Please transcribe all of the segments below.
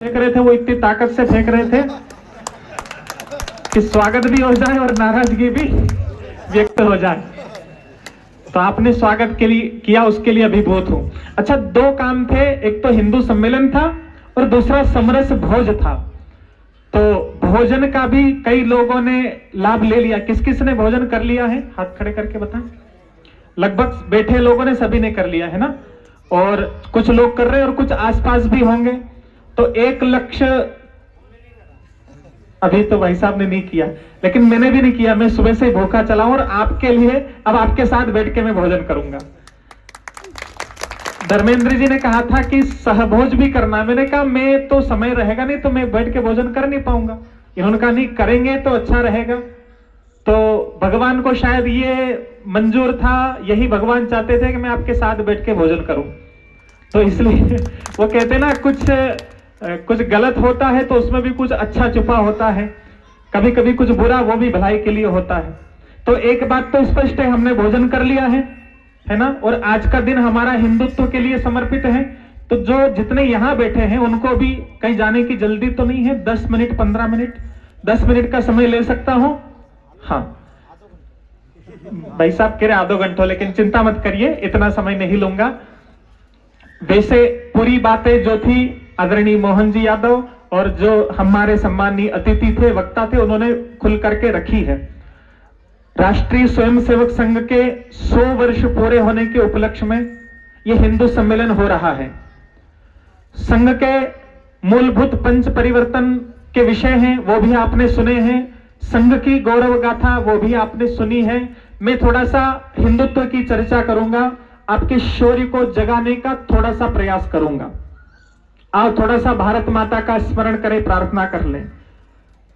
फेंक रहे थे वो इतनी ताकत से फेंक रहे थे कि स्वागत भी हो जाए और नाराजगी भी व्यक्त हो जाए। तो आपने स्वागत के लिए किया, उसके लिए अभिभूत हूं। अच्छा, दो काम थे, एक तो हिंदू सम्मेलन था और दूसरा समरस भोज था। तो भोजन का भी कई लोगों ने लाभ ले लिया। किस किस ने भोजन कर लिया है? हाथ खड़े करके बताएं। लगभग बैठे लोगों ने सभी ने कर लिया है ना, और कुछ लोग कर रहे हैं और कुछ आसपास भी होंगे। तो 1 लक्ष्य अभी तो भाई साहब ने नहीं किया, लेकिन मैंने भी नहीं किया। मैं सुबह से भूखा चला हूं और आपके लिए अब आपके साथ बैठ के मैं भोजन करूंगा। धर्मेंद्र जी ने कहा था कि सहभोज भी करना। मैंने कहा मैं तो समय रहेगा नहीं तो मैं बैठ के भोजन कर नहीं पाऊंगा। इन्होंने कहा नहीं, करेंगे तो अच्छा रहेगा। तो भगवान को शायद ये मंजूर था, यही भगवान चाहते थे कि मैं आपके साथ बैठ के भोजन करूं। तो इसलिए वो कहते ना, कुछ गलत होता है तो उसमें भी कुछ अच्छा छुपा होता है, कभी कभी कुछ बुरा वो भी भलाई के लिए होता है। तो एक बात तो स्पष्ट है, हमने भोजन कर लिया है ना, और आज का दिन हमारा हिंदुत्व के लिए समर्पित है। तो जो जितने यहां बैठे हैं उनको भी कहीं जाने की जल्दी तो नहीं है। 10 मिनट 15 मिनट 10 मिनट का समय ले सकता हूं। हाँ, भाई साहब कह रहे आधो घंटा, लेकिन चिंता मत करिए, इतना समय नहीं लूंगा। वैसे पूरी बातें जो थी आदरणीय मोहन जी यादव और जो हमारे सम्मानीय अतिथि थे, वक्ता थे, उन्होंने खुल करके रखी है। राष्ट्रीय स्वयंसेवक संघ के 100 वर्ष पूरे होने के उपलक्ष्य में यह हिंदू सम्मेलन हो रहा है। संघ के मूलभूत पंच परिवर्तन के विषय हैं, वो भी आपने सुने हैं। संघ की गौरव गाथा वो भी आपने सुनी है। मैं थोड़ा सा हिंदुत्व की चर्चा करूंगा, आपके शौर्य को जगाने का थोड़ा सा प्रयास करूंगा। आप थोड़ा सा भारत माता का स्मरण करें, प्रार्थना कर लें।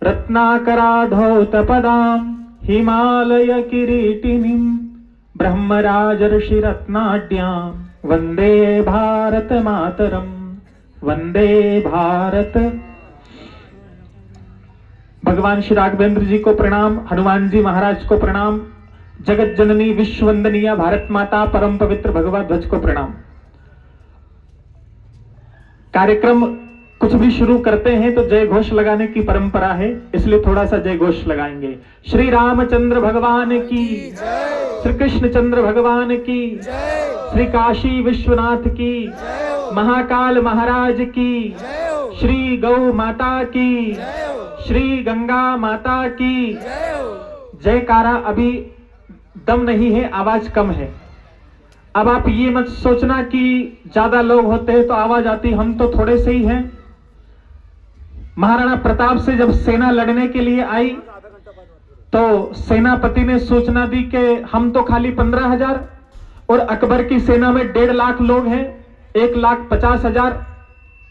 रत्नाकराधौत पदाम हिमालय किरीटिनीम ब्रह्मराजर्षि रत्नाढ्याम वंदे भारत मातरम, वंदे भारत। भगवान श्री राघवेंद्र जी को प्रणाम, हनुमान जी महाराज को प्रणाम, जगत जननी विश्व वंदनीय भारत माता परम पवित्र भगवत ध्वज को प्रणाम। कार्यक्रम कुछ भी शुरू करते हैं तो जय घोष लगाने की परंपरा है, इसलिए थोड़ा सा जय घोष लगाएंगे। श्री रामचंद्र भगवान की, श्री कृष्णचंद्र भगवान की, श्री काशी विश्वनाथ की, महाकाल महाराज की, श्री गौ माता की, श्री गंगा माता की जयकारा। अभी दम नहीं है, आवाज कम है। अब आप ये मत सोचना कि ज्यादा लोग होते हैं तो आवाज आती, हम तो थोड़े से ही हैं। महाराणा प्रताप से जब सेना लड़ने के लिए आई तो सेनापति ने सूचना दी कि हम तो खाली 15,000 और अकबर की सेना में 1.5 लाख लोग हैं, 1,50,000,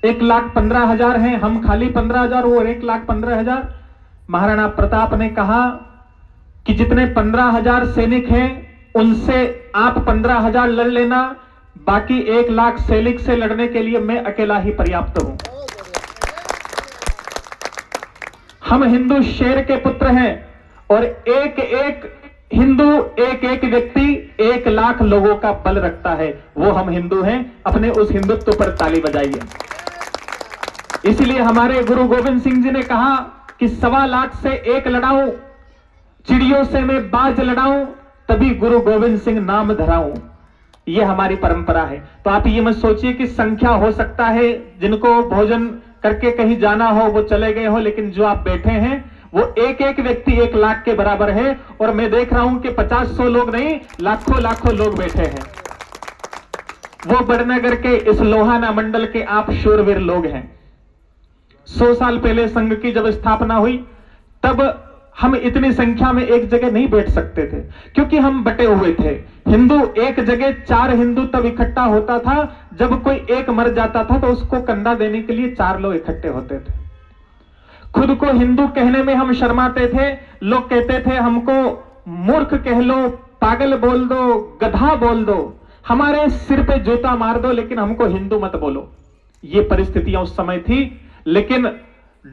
1,15,000 हैं, हम खाली 15,000 और 1,15,000। महाराणा प्रताप ने कहा कि जितने 15,000 सैनिक हैं उनसे आप 15,000 लड़ लेना, बाकी 1 लाख सैनिक से लड़ने के लिए मैं अकेला ही पर्याप्त हूं। हम हिंदू शेर के पुत्र हैं और एक एक हिंदू, एक एक व्यक्ति 1 लाख लोगों का बल रखता है, वो हम हिंदू हैं। अपने उस हिंदुत्व पर ताली बजाइए। इसलिए हमारे गुरु गोविंद सिंह जी ने कहा कि 1.25 लाख से 1 लड़ाऊं, चिड़ियों से मैं बाज लड़ाऊं, तभी गुरु गोविंद सिंह नाम धराऊं। यह हमारी परंपरा है। तो आप ये मत सोचिए कि संख्या हो सकता है जिनको भोजन करके कहीं जाना हो वो चले गए हो, लेकिन जो आप बैठे हैं वो एक एक व्यक्ति 1 लाख के बराबर है। और मैं देख रहा हूं कि 50-100 लोग नहीं, लाखों लाखों लोग बैठे हैं। वो बड़नगर के इस लोहाना मंडल के आप शूरवीर लोग हैं। 100 साल पहले संघ की जब स्थापना हुई तब हम इतनी संख्या में एक जगह नहीं बैठ सकते थे, क्योंकि हम बटे हुए थे। हिंदू एक जगह 4 हिंदू तब इकट्ठा होता था जब कोई एक मर जाता था तो उसको कंधा देने के लिए 4 लोग इकट्ठे होते थे। खुद को हिंदू कहने में हम शर्माते थे। लोग कहते थे हमको मूर्ख कह लो, पागल बोल दो, गधा बोल दो, हमारे सिर पे जूता मार दो, लेकिन हमको हिंदू मत बोलो। ये परिस्थितियां उस समय थी। लेकिन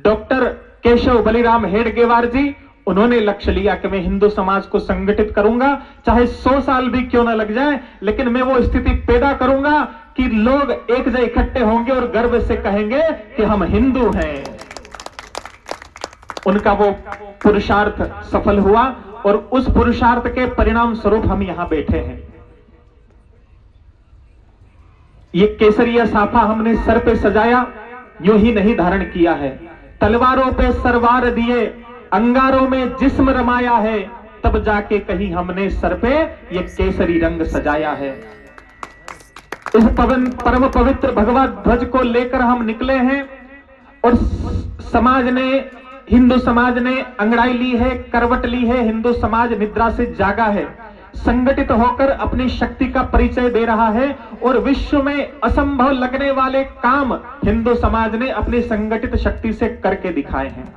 डॉक्टर केशव बलिराम हेडगेवार जी, उन्होंने लक्ष्य लिया कि मैं हिंदू समाज को संगठित करूंगा, चाहे 100 साल भी क्यों ना लग जाए, लेकिन मैं वो स्थिति पैदा करूंगा कि लोग एक जगह इकट्ठे होंगे और गर्व से कहेंगे कि हम हिंदू हैं। उनका वो पुरुषार्थ सफल हुआ और उस पुरुषार्थ के परिणाम स्वरूप हम यहां बैठे हैं। ये केसरिया साफा हमने सर पे सजाया, यूं ही नहीं धारण किया है। तलवारों पे सरवार दिए, अंगारों में जिस्म रमाया है, तब जाके कहीं हमने सर पे ये केसरी रंग सजाया है। इस परम पवित्र भगवा ध्वज को लेकर हम निकले हैं और समाज ने, हिंदू समाज ने अंगड़ाई ली है, करवट ली है। हिंदू समाज निद्रा से जागा है, संगठित होकर अपनी शक्ति का परिचय दे रहा है और विश्व में असंभव लगने वाले काम हिंदू समाज ने अपनी संगठित शक्ति से करके दिखाए हैं।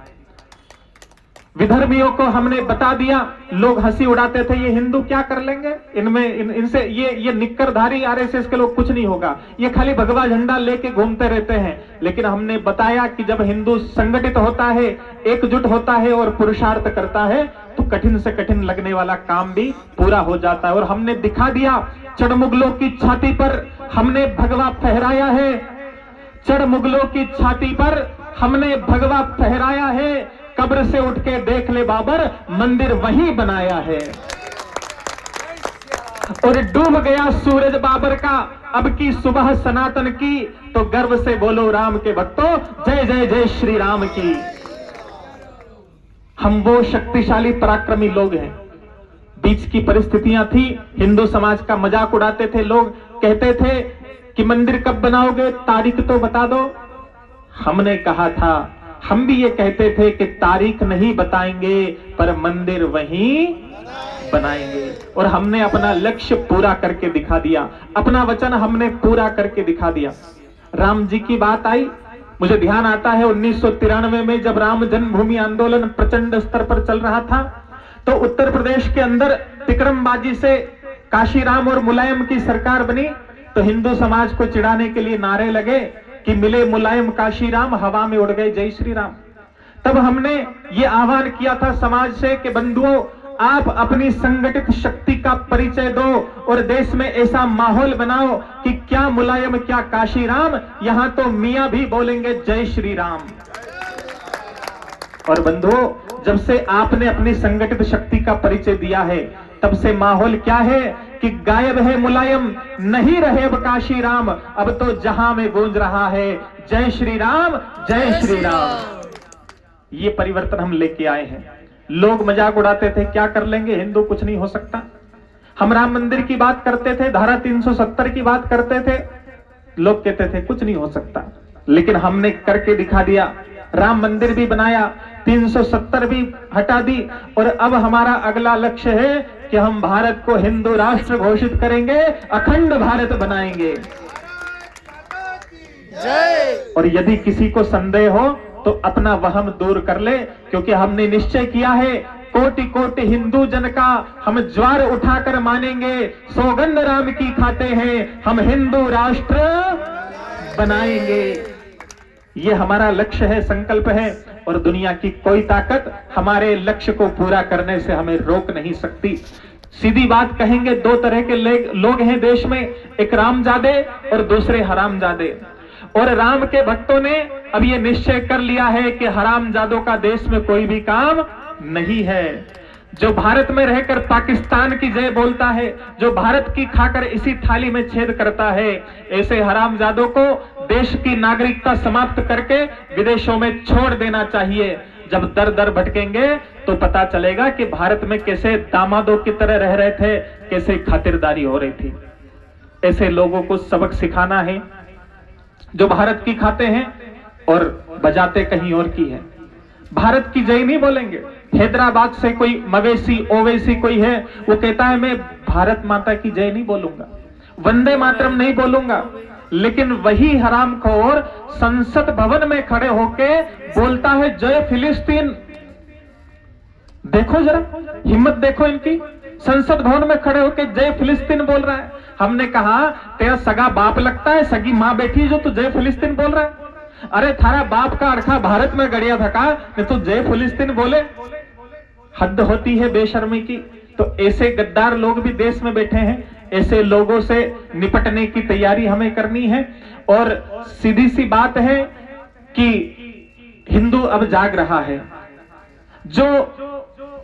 विधर्मियों को हमने बता दिया, लोग हंसी उड़ाते थे, ये हिंदू क्या कर लेंगे, इनसे ये निक्करधारी आरएसएस के लोग कुछ नहीं होगा, ये खाली भगवा झंडा लेके घूमते रहते हैं। लेकिन हमने बताया कि जब हिंदू संगठित होता है, एकजुट होता है और पुरुषार्थ करता है तो कठिन से कठिन लगने वाला काम भी पूरा हो जाता है। और हमने दिखा दिया, चढ़ मुगलों की छाती पर हमने भगवा फहराया है, चढ़ मुगलों की छाती पर हमने भगवा फहराया है। कब्र से उठ के देख ले बाबर, मंदिर वहीं बनाया है। और डूब गया सूरज बाबर का, अब की सुबह सनातन की, तो गर्व से बोलो राम के भक्तों, जय जय जय श्री राम की। हम वो शक्तिशाली पराक्रमी लोग हैं। बीच की परिस्थितियां थी, हिंदू समाज का मजाक उड़ाते थे लोग, कहते थे कि मंदिर कब बनाओगे, तारीख तो बता दो। हमने कहा था, हम भी ये कहते थे कि तारीख नहीं बताएंगे पर मंदिर वहीं बनाएंगे। और हमने अपना लक्ष्य पूरा करके दिखा दिया, अपना वचन हमने पूरा करके दिखा दिया। राम जी की बात आई, मुझे ध्यान आता है 1993 में जब राम जन्मभूमि आंदोलन प्रचंड स्तर पर चल रहा था, तो उत्तर प्रदेश के अंदर तिकड़मबाजी से काशीराम और मुलायम की सरकार बनी। तो हिंदू समाज को चिढ़ाने के लिए नारे लगे कि मिले मुलायम काशीराम, हवा में उड़ गए जय श्री राम। तब हमने ये आह्वान किया था समाज से कि बंधुओं, आप अपनी संगठित शक्ति का परिचय दो और देश में ऐसा माहौल बनाओ कि क्या मुलायम क्या काशीराम, यहां तो मियां भी बोलेंगे जय श्री राम। और बंधुओं, जब से आपने अपनी संगठित शक्ति का परिचय दिया है, तब से माहौल क्या है कि गायब है मुलायम, नहीं रहे अब काशीराम, अब तो जहां में गूंज रहा है जय श्री राम, जय श्री राम। ये परिवर्तन हम लेके आए हैं। लोग मजाक उड़ाते थे, क्या कर लेंगे हिंदू, कुछ नहीं हो सकता। हम राम मंदिर की बात करते थे, धारा 370 की बात करते थे, लोग कहते थे कुछ नहीं हो सकता। लेकिन हमने करके दिखा दिया, राम मंदिर भी बनाया, 370 भी हटा दी, और अब हमारा अगला लक्ष्य है कि हम भारत को हिंदू राष्ट्र घोषित करेंगे, अखंड भारत बनाएंगे। और यदि किसी को संदेह हो तो अपना वहम दूर कर ले, क्योंकि हमने निश्चय किया है कोटि कोटि हिंदू जन का हम ज्वार उठाकर मानेंगे, सौगंध राम की खाते हैं, हम हिंदू राष्ट्र बनाएंगे। ये हमारा लक्ष्य है, संकल्प है, और दुनिया की कोई ताकत हमारे लक्ष्य को पूरा करने से हमें रोक नहीं सकती। सीधी बात कहेंगे, दो तरह के लोग हैं देश में, एक रामजादे और दूसरे हरामजादे। और राम के भक्तों ने अब ये निश्चय कर लिया है कि हरामजादों का देश में कोई भी काम नहीं है। जो भारत में रहकर पाकिस्तान की जय बोलता है, जो भारत की खाकर इसी थाली में छेद करता है, ऐसे हरामजादों को देश की नागरिकता समाप्त करके विदेशों में छोड़ देना चाहिए। जब दर दर भटकेंगे तो पता चलेगा कि भारत में कैसे दामादों की तरह रह रहे थे, कैसे खातिरदारी हो रही थी। ऐसे लोगों को सबक सिखाना है जो भारत की खाते हैं और बजाते कहीं और की है। भारत की जय नहीं बोलेंगे। हैदराबाद से कोई मवेशी ओवैसी कोई है, वो कहता है मैं भारत माता की जय नहीं बोलूंगा, वंदे मातरम नहीं बोलूंगा, लेकिन वही हरामखोर संसद भवन में खड़े होके बोलता है जय फिलिस्तीन। देखो जरा हिम्मत देखो इनकी, संसद भवन में खड़े होकर जय फिलिस्तीन बोल रहा है। हमने कहा तेरा सगा बाप लगता है, सगी मां बैठी जो तू जय फिलिस्तीन बोल रहा है? अरे थारा बाप का अड़खा भारत में गड़िया था का, तो जय फिलिस्तीन बोले? हद होती है बेशर्मी की। तो ऐसे गद्दार लोग भी देश में बैठे हैं, ऐसे लोगों से निपटने की तैयारी हमें करनी है। और सीधी सी बात है कि हिंदू अब जाग रहा है। जो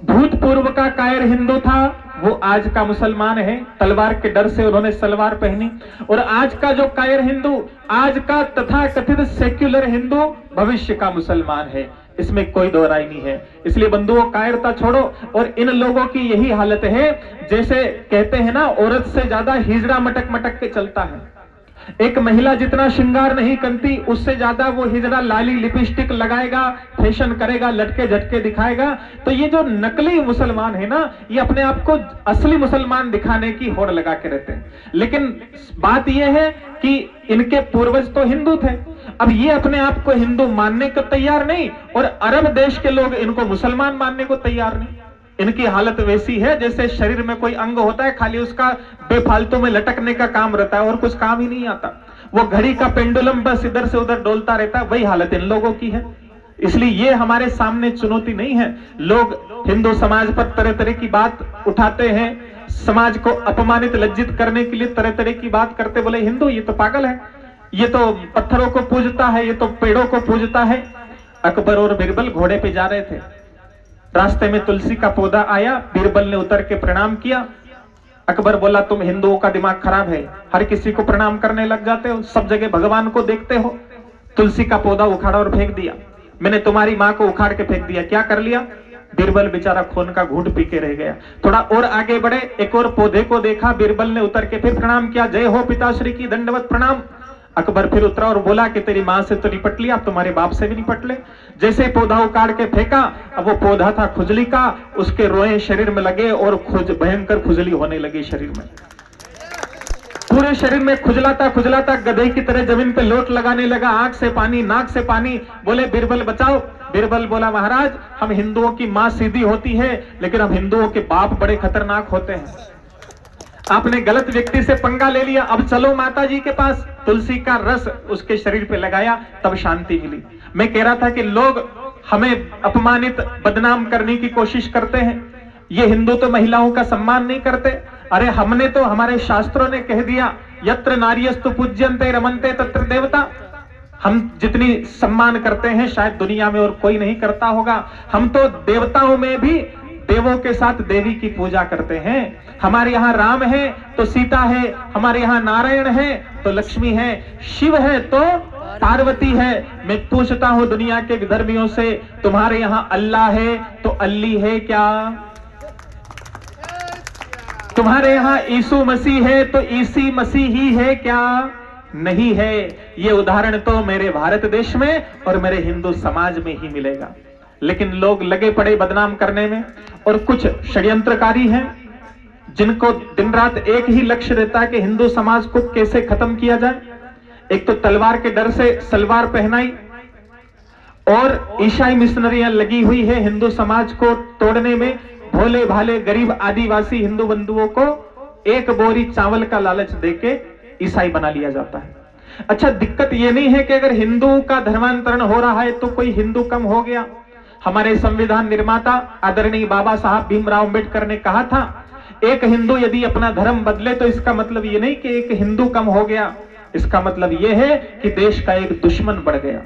भूतपूर्व का कायर हिंदू था वो आज का मुसलमान है, तलवार के डर से उन्होंने सलवार पहनी। और आज का जो कायर हिंदू, आज का तथाकथित सेक्युलर हिंदू भविष्य का मुसलमान है, इसमें कोई दो राय नहीं है। इसलिए बंधुओं, कायरता छोड़ो। और इन लोगों की यही हालत है, जैसे कहते हैं ना, औरत से ज्यादा हिजड़ा मटक मटक के चलता है। एक महिला जितना श्रृंगार नहीं करती, उससे ज्यादा वो हिजड़ा, लाली, लिपस्टिक लगाएगा, फैशन करेगा, लटके झटके दिखाएगा। तो ये जो नकली मुसलमान है ना, ये अपने आप को असली मुसलमान दिखाने की होड़ लगा के रहते हैं। लेकिन बात यह है कि इनके पूर्वज तो हिंदू थे, अब ये अपने आप को हिंदू मानने को तैयार नहीं, और अरब देश के लोग इनको मुसलमान मानने को तैयार नहीं। इनकी हालत वैसी है जैसे शरीर में कोई अंग होता है, खाली उसका बेफालतू में लटकने का काम रहता है और कुछ काम ही नहीं आता। वो घड़ी का पेंडुलम बस इधर से उधर डोलता रहता है, वही हालत इन लोगों की है। इसलिए ये हमारे सामने चुनौती नहीं है। लोग हिंदू समाज पर तरह तरह की बात उठाते हैं, समाज को अपमानित, लज्जित करने के लिए तरह तरह की बात करते, बोले हिंदू ये तो पागल है, ये तो पत्थरों को पूजता है, ये तो पेड़ों को पूजता है। अकबर और बीरबल घोड़े पे जा रहे थे, रास्ते में तुलसी का पौधा आया, बीरबल ने उतर के प्रणाम किया। अकबर बोला तुम हिंदुओं का दिमाग खराब है, हर किसी को प्रणाम करने लग जाते हो, सब जगह भगवान को देखते हो। तुलसी का पौधा उखाड़ा और फेंक दिया। मैंने तुम्हारी माँ को उखाड़ के फेंक दिया, क्या कर लिया? बीरबल बेचारा खून का घूंट पी के रह गया। थोड़ा और आगे बढ़े, एक और पौधे को देखा, बीरबल ने उतर के फिर प्रणाम किया, जय हो पिताश्री की, दंडवत प्रणाम। अकबर फिर उतरा और बोला कि तेरी मां से तो निपट लिया, अब तुम्हारे बाप से भी निपट ले। जैसे पौधा उखाड़ के फेंका, अब वो पौधा था खुजली का, उसके रोए शरीर में लगे और भयंकर खुजली होने लगी शरीर में, पूरे शरीर में खुजलाता गधे की तरह जमीन पे लोट लगाने लगा, आंख से पानी, नाक से पानी। बोले बीरबल बचाओ। बीरबल बोला महाराज हम हिंदुओं की मां सीधी होती है, लेकिन हम हिंदुओं के बाप बड़े खतरनाक होते हैं। आपने गलत व्यक्ति से पंगा ले लिया, अब चलो माता जी के पास। तुलसी का रस उसके शरीर पे लगाया, तब शांति मिली। मैं कह रहा था कि लोग हमें अपमानित, बदनाम करने की कोशिश करते हैं। ये हिंदू तो महिलाओं का सम्मान नहीं करते। अरे हमने तो, हमारे शास्त्रों ने कह दिया, यत्र नार्यस्तु पूज्यन्ते रमन्ते तत्र देवता। हम जितनी सम्मान करते हैं शायद दुनिया में और कोई नहीं करता होगा। हम तो देवताओं में भी देवों के साथ देवी की पूजा करते हैं। हमारे यहाँ राम है तो सीता है, हमारे यहाँ नारायण है तो लक्ष्मी है, शिव है तो पार्वती है। मैं पूछता हूं दुनिया के विधर्मियों से, तुम्हारे यहाँ अल्लाह है तो अल्ली है क्या? तुम्हारे यहाँ यीशु मसीह है तो ईसी मसीह ही है क्या? नहीं है। ये उदाहरण तो मेरे भारत देश में और मेरे हिंदू समाज में ही मिलेगा। लेकिन लोग लगे पड़े बदनाम करने में, और कुछ षड्यंत्रकारी हैं जिनको दिन रात एक ही लक्ष्य रहता है कि हिंदू समाज को कैसे खत्म किया जाए। एक तो तलवार के डर से सलवार पहनाई, और ईसाई मिशनरियां लगी हुई है हिंदू समाज को तोड़ने में। भोले भाले गरीब आदिवासी हिंदू बंधुओं को एक बोरी चावल का लालच देके ईसाई बना लिया जाता है। अच्छा, दिक्कत यह नहीं है कि अगर हिंदू का धर्मांतरण हो रहा है तो कोई हिंदू कम हो गया। हमारे संविधान निर्माता आदरणीय बाबा साहब भीमराव अंबेडकर ने कहा था, एक हिंदू यदि अपना धर्म बदले तो इसका मतलब ये नहीं कि एक हिंदू कम हो गया, इसका मतलब यह है कि देश का एक दुश्मन बढ़ गया।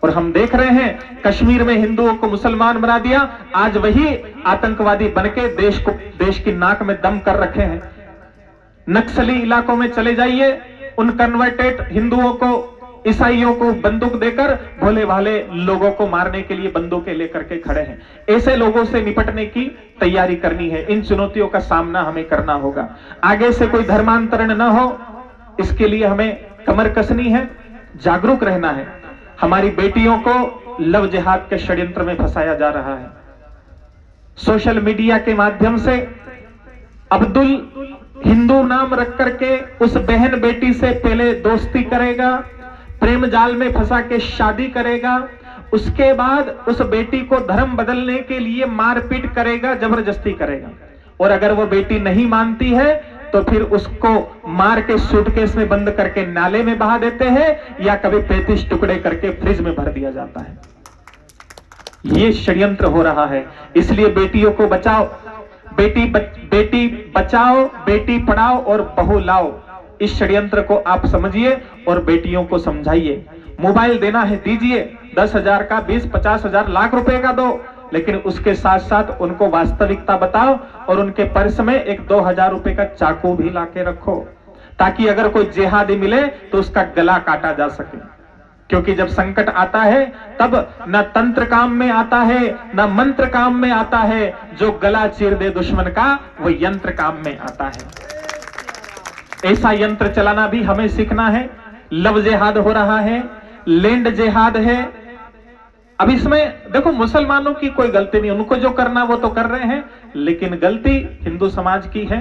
और हम देख रहे हैं कश्मीर में हिंदुओं को मुसलमान बना दिया, आज वही आतंकवादी बनके देश की नाक में दम कर रखे हैं। नक्सली इलाकों में चले जाइए, उन कन्वर्टेड हिंदुओं को, ईसाइयों को बंदूक देकर भोले भाले लोगों को मारने के लिए बंदूकें लेकर के खड़े हैं। ऐसे लोगों से निपटने की तैयारी करनी है। इन चुनौतियों का सामना हमें करना होगा। आगे से कोई धर्मांतरण न हो, इसके लिए हमें कमर कसनी है, जागरूक रहना है। हमारी बेटियों को लव जिहाद के षड्यंत्र में फंसाया जा रहा है। सोशल मीडिया के माध्यम से अब्दुल हिंदू नाम रख करके उस बहन बेटी से पहले दोस्ती करेगा, प्रेम जाल में फंसा के शादी करेगा, उसके बाद उस बेटी को धर्म बदलने के लिए मारपीट करेगा, जबरदस्ती करेगा। और अगर वो बेटी नहीं मानती है तो फिर उसको मार के सूटकेस में बंद करके नाले में बहा देते हैं, या कभी 35 टुकड़े करके फ्रिज में भर दिया जाता है। ये षड्यंत्र हो रहा है। इसलिए बेटियों को बचाओ। बेटी बचाओ, बेटी पढ़ाओ और बहू लाओ, इस षड्यंत्र को आप समझिए और बेटियों को समझाइए। मोबाइल देना है दीजिए, 10,000 का, 20, 50,000, लाख रुपए का दो, लेकिन उसके साथ साथ उनको वास्तविकता बताओ और उनके पर्स में एक 2,000 रुपए का चाकू भी लाके रखो, ताकि अगर कोई जिहादी मिले तो उसका गला काटा जा सके। क्योंकि जब संकट आता है तब न तंत्र काम में आता है न मंत्र काम में आता है, जो गला चीर दे दुश्मन का वो यंत्र काम में आता है। ऐसा यंत्र चलाना भी हमें सीखना है। लव जिहाद हो रहा है, लैंड जिहाद है। अब इसमें देखो मुसलमानों की कोई गलती नहीं, उनको जो करना वो तो कर रहे हैं, लेकिन गलती हिंदू समाज की है।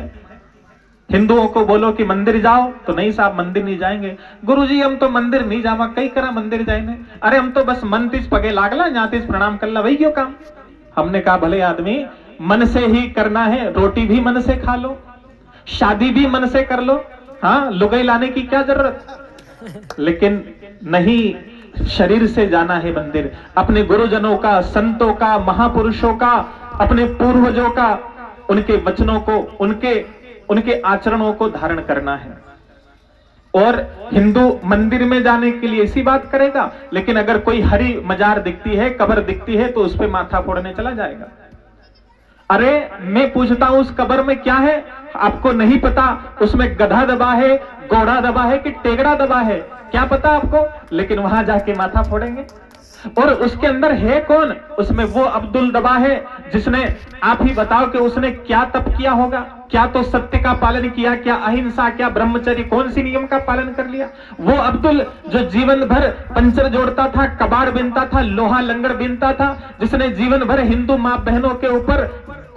हिंदुओं को बोलो कि मंदिर जाओ तो नहीं साहब मंदिर नहीं जाएंगे। गुरुजी हम तो मंदिर नहीं जावा, कई करा मंदिर जाएंगे। अरे हम तो बस मन तीस पगे लागला, जातीस प्रणाम कर ला, वही क्यों काम। हमने कहा भले आदमी मन से ही करना है, रोटी भी मन से खा लो, शादी भी मन से कर लो, हाँ लुगाई लाने की क्या जरूरत। लेकिन नहीं, शरीर से जाना है मंदिर, अपने गुरुजनों का, संतों का, महापुरुषों का, अपने पूर्वजों का, उनके वचनों को, उनके आचरणों को धारण करना है। और हिंदू मंदिर में जाने के लिए इसी बात करेगा, लेकिन अगर कोई हरी मजार दिखती है, कब्र दिखती है तो उस पर माथा फोड़ने चला जाएगा। अरे मैं पूछता हूं उस कब्र में क्या है, आपको नहीं पता। उसमें गधा दबा है, घोड़ा दबा है कि टेगड़ा दबा है, क्या पता आपको, लेकिन वहां जाके माथा फोड़ेंगे। और उसके अंदर है कौन, उसमें वो अब्दुल दबा है जिसने, आप ही बताओ कि उसने क्या तप किया होगा, क्या तो सत्य का पालन किया, क्या अहिंसा, क्या ब्रह्मचर्य, कौन सी नियम का पालन कर लिया। वो अब्दुल जो जीवन भर पंचर जोड़ता था, कबाड़ बीनता था, लोहा लंगड़ बीनता था, जिसने जीवन भर हिंदू मां बहनों के ऊपर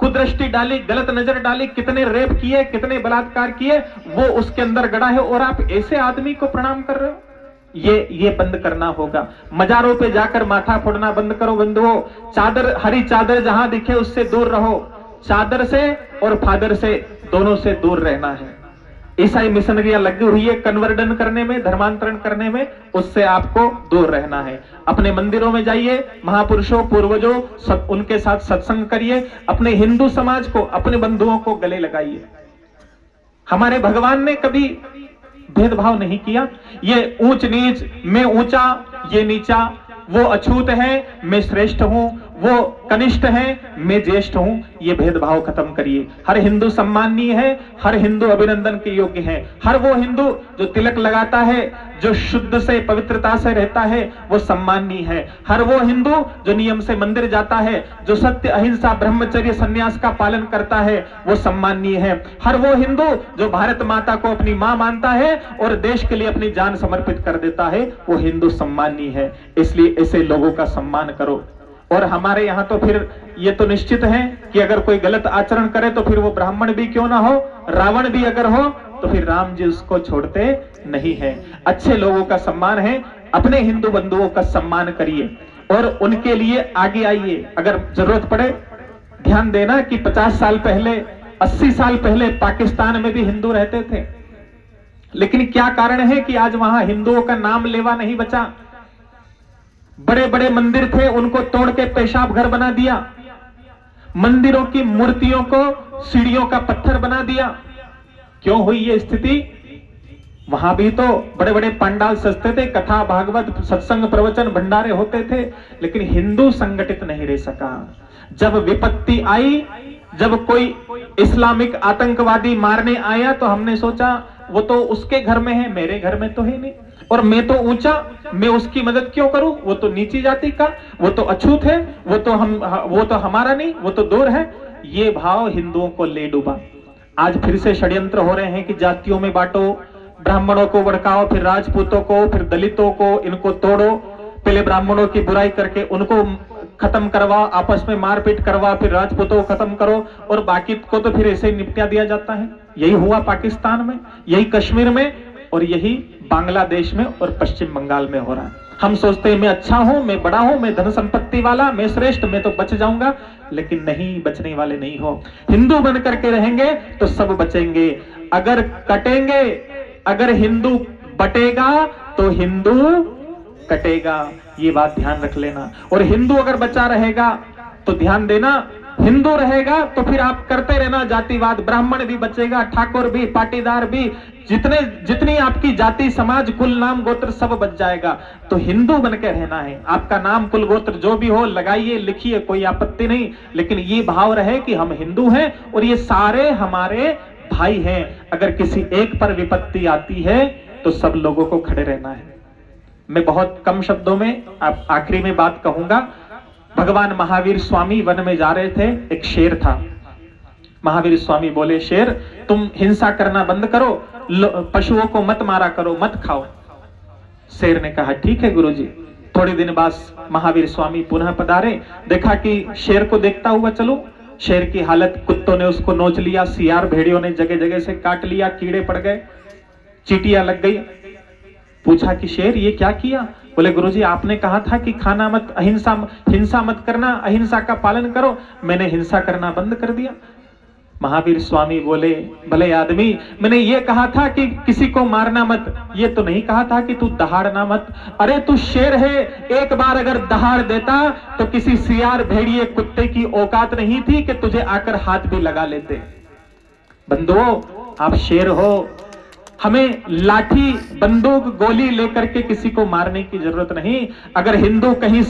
कुदृष्टि डाली, गलत नजर डाली, कितने रेप किए, कितने बलात्कार किए, वो उसके अंदर गड़ा है। और आप ऐसे आदमी को प्रणाम कर रहे हो, ये बंद करना होगा। मजारों पे जाकर माथा फोड़ना बंद करो बंधुओं। चादर, हरी चादर जहां दिखे उससे दूर रहो। चादर से और फादर से, दोनों से दूर रहना है। ईसाई मिशनरियां लगी हुई है कन्वर्जन करने में, धर्मांतरण करने में, उससे आपको दूर रहना है। अपने मंदिरों में जाइए, महापुरुषों, पूर्वजों, उनके साथ सत्संग करिए, अपने हिंदू समाज को, अपने बंधुओं को गले लगाइए। हमारे भगवान ने कभी भेदभाव नहीं किया। ये ऊंच नीच, मैं ऊंचा ये नीचा, वो अछूत है मैं श्रेष्ठ हूं, वो कनिष्ठ है मैं ज्येष्ठ हूं, ये भेदभाव खत्म करिए। हर हिंदू सम्माननीय है, हर हिंदू अभिनंदन के योग्य है। हर वो हिंदू जो तिलक लगाता है, जो शुद्ध से, पवित्रता से रहता है, वो सम्माननीय है। हर वो हिंदू जो नियम से मंदिर जाता है, जो सत्य, अहिंसा, ब्रह्मचर्य, संन्यास का पालन करता है, वो सम्माननीय है। हर वो हिंदू जो भारत माता को अपनी मां मानता है और देश के लिए अपनी जान समर्पित कर देता है, वो हिंदू सम्माननीय है। इसलिए ऐसे लोगों का सम्मान करो। और हमारे यहाँ तो फिर ये तो निश्चित है कि अगर कोई गलत आचरण करे तो फिर वो ब्राह्मण भी क्यों ना हो, रावण भी अगर हो, तो फिर राम जी उसको छोड़ते नहीं है। अच्छे लोगों का सम्मान है, अपने हिंदू बंधुओं का सम्मान करिए और उनके लिए आगे आइए। अगर जरूरत पड़े, ध्यान देना कि 50 साल पहले, 80 साल पहले पाकिस्तान में भी हिंदू रहते थे, लेकिन क्या कारण है कि आज वहां हिंदुओं का नाम लेवा नहीं बचा। बड़े बड़े मंदिर थे, उनको तोड़ के पेशाब घर बना दिया। मंदिरों की मूर्तियों को सीढ़ियों का पत्थर बना दिया। क्यों हुई ये स्थिति? वहां भी तो बड़े बड़े पंडाल सजते थे, कथा, भागवत, सत्संग, प्रवचन, भंडारे होते थे, लेकिन हिंदू संगठित नहीं रह सका। जब विपत्ति आई, जब कोई इस्लामिक आतंकवादी मारने आया, तो हमने सोचा वो तो उसके घर में है, मेरे घर में तो है नहीं, और मैं तो ऊंचा, मैं उसकी मदद क्यों करूं, वो तो नीची जाति का, वो तो अछूत है, वो तो हमारा नहीं, वो तो दूर है। ये भाव हिंदुओं को ले डूबा। आज फिर से षड्यंत्र हो रहे हैं कि जातियों में बांटो, ब्राह्मणों को भड़काओ, फिर राजपूतों को, फिर दलितों को, इनको तोड़ो। पहले ब्राह्मणों की बुराई करके उनको खत्म करवाओ, आपस में मारपीट करवा, फिर राजपूतों को खत्म करो, और बाकी को तो फिर ऐसे ही निपटा दिया जाता है। यही हुआ पाकिस्तान में, यही कश्मीर में, और यही बांग्लादेश में और पश्चिम बंगाल में हो रहा है। हम सोचते हैं मैं अच्छा हूं, मैं बड़ा हूं, मैं धन संपत्ति वाला, मैं श्रेष्ठ, मैं तो बच जाऊंगा, लेकिन नहीं, बचने वाले नहीं हो। हिंदू बन करके रहेंगे तो सब बचेंगे। अगर कटेंगे, अगर हिंदू बटेगा तो हिंदू कटेगा, ये बात ध्यान रख लेना। और हिंदू अगर बचा रहेगा तो ध्यान देना, हिंदू रहेगा तो फिर आप करते रहना जातिवाद, ब्राह्मण भी बचेगा, ठाकुर भी, पाटीदार भी, जितनी आपकी जाति समाज कुल नाम गोत्र सब बच जाएगा। तो हिंदू बनकर रहना है। आपका नाम कुल गोत्र जो भी हो लगाइए, लिखिए, कोई आपत्ति नहीं, लेकिन ये भाव रहे कि हम हिंदू हैं और ये सारे हमारे भाई हैं। अगर किसी एक पर विपत्ति आती है तो सब लोगों को खड़े रहना है। मैं बहुत कम शब्दों में आप आखिरी में बात कहूंगा। भगवान महावीर स्वामी वन में जा रहे थे, एक शेर था। महावीर स्वामी बोले, शेर तुम हिंसा करना बंद करो, पशुओं को मत मारा करो, मत खाओ। शेर ने कहा ठीक है गुरुजी। थोड़े दिन बाद महावीर स्वामी पुनः पधारे, देखा कि शेर को देखता हुआ चलो। शेर की हालत, कुत्तों ने उसको नोच लिया, सियार भेड़ियों ने जगह जगह से काट लिया, कीड़े पड़ गए, चींटियां लग गई। पूछा कि शेर ये क्या किया? बोले गुरुजी आपने कहा था कि खाना मत, हिंसा मत करना, अहिंसा का पालन करो, मैंने हिंसा करना बंद कर दिया। महावीर स्वामी बोले, भले आदमी, मैंने ये कहा था कि किसी को मारना मत, ये तो नहीं कहा था कि तू दहाड़ना मत। अरे तू शेर है, एक बार अगर दहाड़ देता तो किसी सियार भेड़िए कुत्ते की औकात नहीं थी कि तुझे आकर हाथ भी लगा लेते। बंधुओं आप शेर हो, हमें लाठी बंदूक गोली लेकर के किसी को मारने की जरूरत नहीं। अगर हिंदू कहीं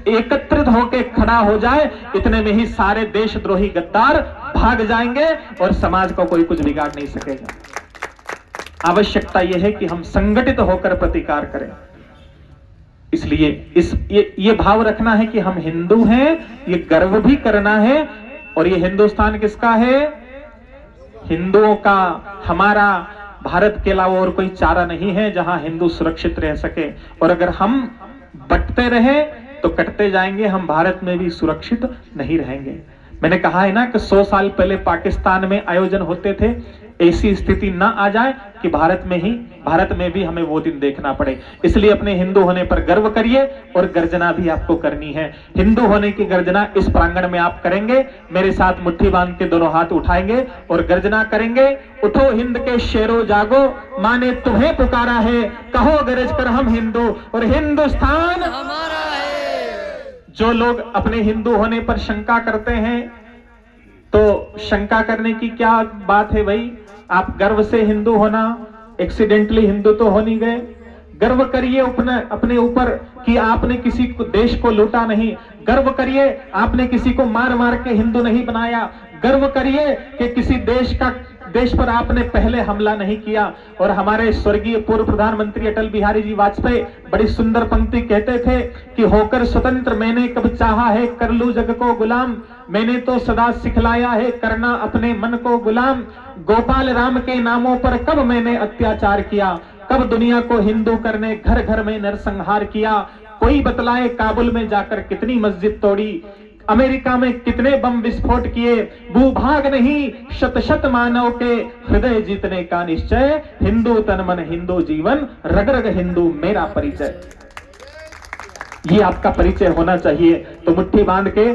एकत्रित होकर खड़ा हो जाए, इतने में ही सारे देशद्रोही गद्दार भाग जाएंगे और समाज को कोई कुछ बिगाड़ नहीं सकेगा। आवश्यकता यह है कि हम संगठित होकर प्रतिकार करें। इसलिए ये भाव रखना है कि हम हिंदू हैं, ये गर्व भी करना है। और ये हिंदुस्तान किसका है? हिंदुओं का। हमारा भारत के अलावा और कोई चारा नहीं है जहां हिंदू सुरक्षित रह सके। और अगर हम बंटते रहे तो कटते जाएंगे, हम भारत में भी सुरक्षित नहीं रहेंगे। मैंने कहा है ना कि 100 साल पहले पाकिस्तान में आयोजन होते थे, ऐसी स्थिति ना आ जाए कि भारत में भी हमें वो दिन देखना पड़े। इसलिए अपने हिंदू होने पर गर्व करिए और गर्जना भी आपको करनी है। हिंदू होने की गर्जना इस प्रांगण में आप करेंगे, मेरे साथ मुट्ठी बांध के दोनों हाथ उठाएंगे और गर्जना करेंगे, उठो हिंद के शेरों जागो, माँ ने तुम्हें पुकारा है, कहो गरज कर हम हिंदू और हिंदुस्तान हमारा है। जो लोग अपने हिंदू होने पर शंका करते हैं, तो शंका करने की क्या बात है भाई? आप गर्व से हिंदू होना, एक्सीडेंटली हिंदू तो हो नहीं गए। गर्व करिए अपने ऊपर कि आपने किसी को देश को लूटा नहीं। गर्व करिए आपने किसी को मार मार के हिंदू नहीं बनाया। गर्व करिए कि किसी देश पर आपने पहले हमला नहीं किया। और हमारे स्वर्गीय पूर्व प्रधानमंत्री अटल बिहारी जी वाजपेयी बड़ी सुंदर पंक्ति कहते थे कि होकर स्वतंत्र मैंने कब चाहा है कर लूं जग को गुलाम, मैंने तो सदा सिखलाया है करना अपने मन को गुलाम। गोपाल राम के नामों पर कब मैंने अत्याचार किया, कब दुनिया को हिंदू करने घर घर में नरसंहार किया। कोई बतलाए काबुल में जाकर कितनी मस्जिद तोड़ी, अमेरिका में कितने बम विस्फोट किए। भूभाग नहीं शत शत मानव के हृदय जीतने का निश्चय, हिंदू तन मन हिंदू जीवन रग रग हिंदू मेरा परिचय। ये आपका परिचय होना चाहिए। तो मुट्ठी बांध के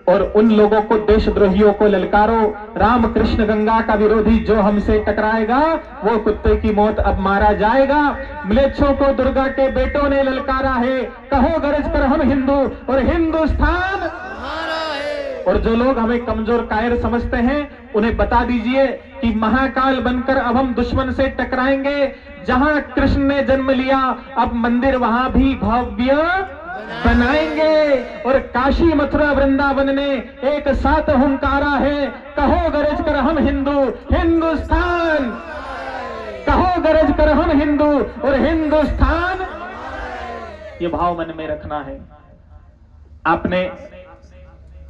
और उन लोगों को, देशद्रोहियों को ललकारो। राम कृष्ण गंगा का विरोधी जो हमसे टकराएगा वो कुत्ते की मौत अब मारा जाएगा। म्लेच्छों को दुर्गा के बेटों ने ललकारा है, कहो गरज कर हम हिंदू और हिंदुस्तान हमारा है। और जो लोग हमें कमजोर कायर समझते हैं उन्हें बता दीजिए कि महाकाल बनकर अब हम दुश्मन से टकराएंगे। जहां कृष्ण ने जन्म लिया अब मंदिर वहां भी भव्य बनाएंगे। और काशी मथुरा वृंदावन ने एक साथ हुंकारा है, कहो गरज कर हम हिंदू हिंदुस्तान, कहो गरज कर हम हिंदू और हिंदुस्तान। ये भाव मन में रखना है। आपने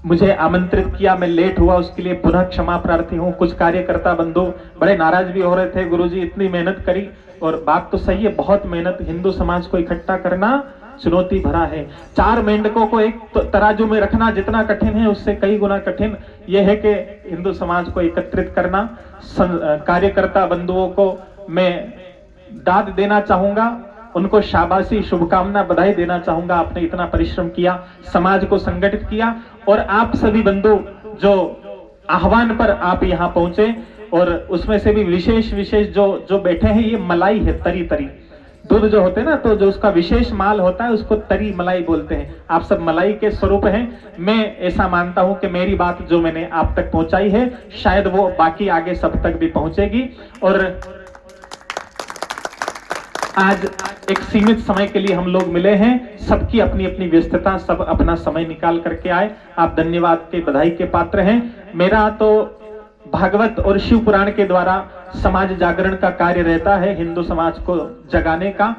मुझे आमंत्रित किया, मैं लेट हुआ उसके लिए पुनः क्षमा प्रार्थी हूं। कुछ कार्यकर्ता बंधु बड़े नाराज भी हो रहे थे, गुरुजी इतनी मेहनत करी। और बात तो सही है, बहुत मेहनत, हिंदू समाज को इकट्ठा करना चुनौती भरा है। 4 मेंढकों को एक तराजू में रखना जितना कठिन है उससे कई गुना कठिन यह है कि हिंदू समाज को एकत्रित करना। कार्यकर्ता बंधुओं को मैं दाद देना चाहूंगा, उनको शाबाशी, शुभकामना, बधाई देना चाहूंगा। आपने इतना परिश्रम किया, समाज को संगठित किया। और आप सभी बंधु जो आह्वान पर आप यहाँ पहुंचे, और उसमें से भी विशेष जो बैठे हैं, ये मलाई है, तरी तरी दूध जो होते हैं ना, तो जो उसका विशेष माल होता है उसको तरी मलाई बोलते हैं। आप सब मलाई के स्वरूप हैं। मैं ऐसा मानता हूं कि मेरी बात जो मैंने आप तक पहुंचाई है शायद वो बाकी आगे सब तक भी पहुंचेगी। और आज एक सीमित समय के लिए हम लोग मिले हैं, सबकी अपनी अपनी व्यस्तता, सब अपना समय निकाल करके आए। आप धन्यवाद के, बधाई के पात्र हैं। मेरा तो भागवत और शिव पुराण के द्वारा समाज जागरण का कार्य रहता है, हिंदू समाज को जगाने का।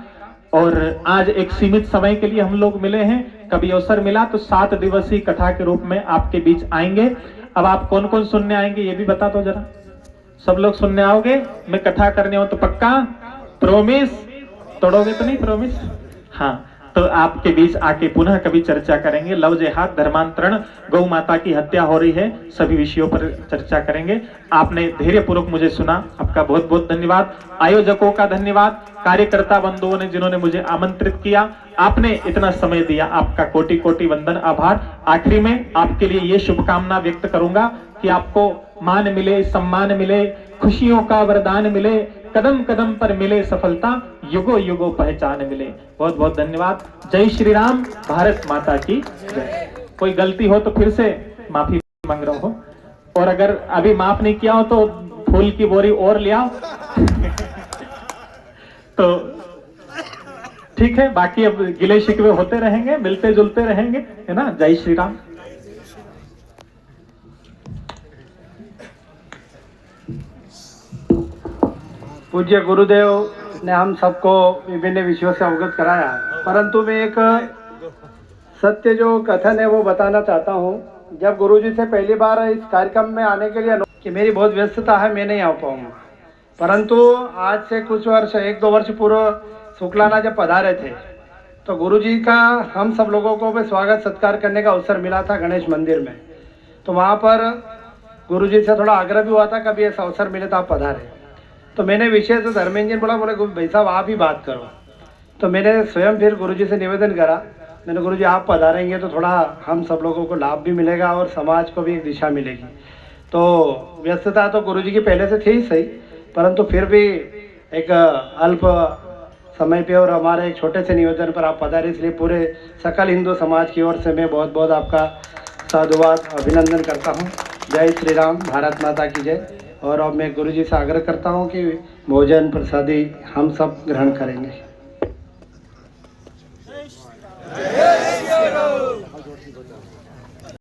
और आज एक सीमित समय के लिए हम लोग मिले हैं। कभी अवसर मिला तो 7 दिवसीय कथा के रूप में आपके बीच आएंगे। अब आप कौन कौन सुनने आएंगे ये भी बता दो जरा। सब लोग सुनने आओगे? मैं कथा करने हो तो पक्का? प्रोमिस? तोड़ोगे तो नहीं प्रॉमिस? हाँ, तो आपके बीच आके पुनः कभी चर्चा करेंगे। लव जेहाद, धर्मांतरण, गौ माता की हत्या हो रही है, सभी विषयों पर चर्चा करेंगे। आपने धैर्यपूर्वक मुझे सुना, आपका बहुत बहुत धन्यवाद। आयोजकों का धन्यवाद, कार्यकर्ता बंधुओं ने जिन्होंने मुझे आमंत्रित किया, आपने इतना समय दिया, आपका कोटि कोटि वंदन, आभार। आखिरी में आपके लिए ये शुभकामना व्यक्त करूंगा कि आपको मान मिले, सम्मान मिले, खुशियों का वरदान मिले, कदम कदम पर मिले सफलता, युगो युगो पहचान मिले। बहुत बहुत धन्यवाद। जय श्री राम, भारत माता की जय। कोई गलती हो तो फिर से माफी मांग रहा हूं, और अगर अभी माफ नहीं किया हो तो फूल की बोरी और ले आओ। तो ठीक है, बाकी अब गिले शिकवे होते रहेंगे, मिलते जुलते रहेंगे, है ना। जय श्री राम। पूज्य गुरुदेव ने हम सबको विभिन्न विषयों से अवगत कराया है, परंतु मैं एक सत्य जो कथन है वो बताना चाहता हूँ। जब गुरुजी से पहली बार इस कार्यक्रम में आने के लिए कि मेरी बहुत व्यस्तता है, मैं नहीं आ पाऊँगा, परंतु आज से कुछ वर्ष, 1-2 वर्ष पूर्व शुक्लाना जब पधारे थे तो गुरुजी का हम सब लोगों को भी स्वागत सत्कार करने का अवसर मिला था गणेश मंदिर में। तो वहाँ पर गुरुजी से थोड़ा आग्रह भी हुआ था, कभी ऐसा अवसर मिले तो आप पधारे। तो मैंने विशेष धर्मेंद्र बोला, भाई साहब आप ही बात करो। तो मैंने स्वयं फिर गुरुजी से निवेदन करा, मैंने गुरुजी आप पधारेंगे तो थोड़ा हम सब लोगों को लाभ भी मिलेगा और समाज को भी एक दिशा मिलेगी। तो व्यस्तता तो गुरुजी की पहले से थी ही सही, परंतु फिर भी एक अल्प समय पे और हमारे एक छोटे से निवेदन पर आप पधारे, इसलिए पूरे सकल हिंदू समाज की ओर से मैं बहुत बहुत आपका साधुवाद अभिनंदन करता हूँ। जय श्री राम, भारत माता की जय। और अब मैं गुरुजी से आग्रह करता हूँ कि भोजन प्रसादी हम सब ग्रहण करेंगे।